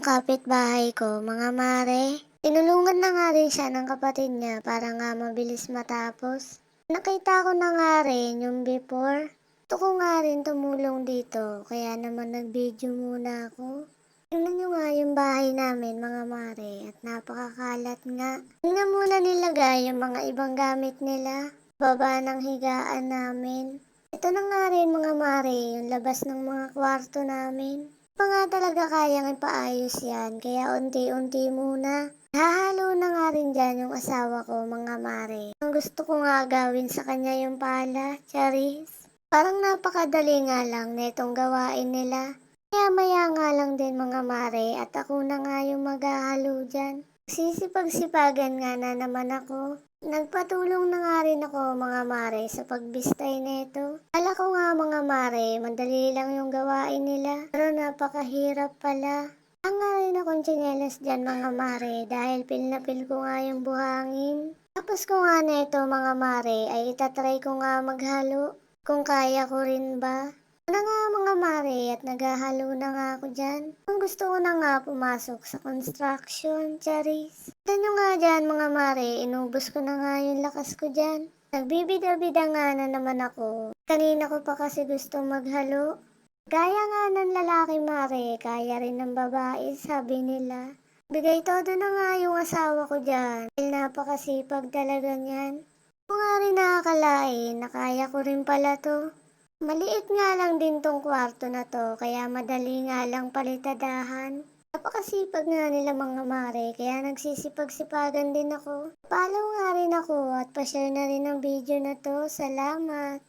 kapitbahay ko, mga mare. Tinulungan na nga rin siya ng kapatid niya para nga mabilis matapos. Nakita ko na nga rin yung before. Gusto ko nga rin tumulong dito, kaya naman nag-video muna ako. Tingnan nyo nga yung bahay namin, mga mare, at napakakalat nga. Tingnan muna nilagay yung mga ibang gamit nila. Baba ng higaan namin. Ito na nga rin, mga mare, yung labas ng mga kwarto namin. Pa nga talaga kayang ipaayos yan, kaya unti-unti muna. Hahalo na nga rin dyan yung asawa ko, mga mare. Ang gusto ko nga gawin sa kanya yung pala, Charis. Parang napakadali nga lang netong gawain nila. Kaya maya nga lang din, mga mare, at ako na nga yung maghahalo dyan. Sisipag-sipagan nga na naman ako. Nagpatulong na nga rin ako, mga mare, sa pagbistay nito. Akala ko nga, mga mare, madali lang yung gawain nila. Pero napakahirap pala. Ang nga rin akong tsinelas dyan, mga mare, dahil pil na pil ko nga yung buhangin. Tapos ko nga neto, mga mare, ay itatry ko nga maghalo. Kung kaya ko rin ba? Ano nga, mga mare, at naghahalo na nga ako dyan. Ang gusto ko na nga pumasok sa construction, Charis. Tignan nyo nga dyan, mga mare, inubos ko na nga yung lakas ko dyan. Nagbibida-bida nga na naman ako. Kanina ko pa kasi gusto maghalo. Gaya nga ng lalaki, mare, kaya rin ng babae, sabi nila. Bigay todo na nga yung asawa ko dyan. Dahil napakasipag talaga niyan. Kung nga rin nakakalain na kaya ko rin pala to. Maliit nga lang din tong kwarto na to, kaya madali nga lang palitadahan. Napakasipag nga nila, mga mare, kaya nagsisipag-sipagan din ako. Follow nga rin ako at pa-share na rin ang video na to. Salamat!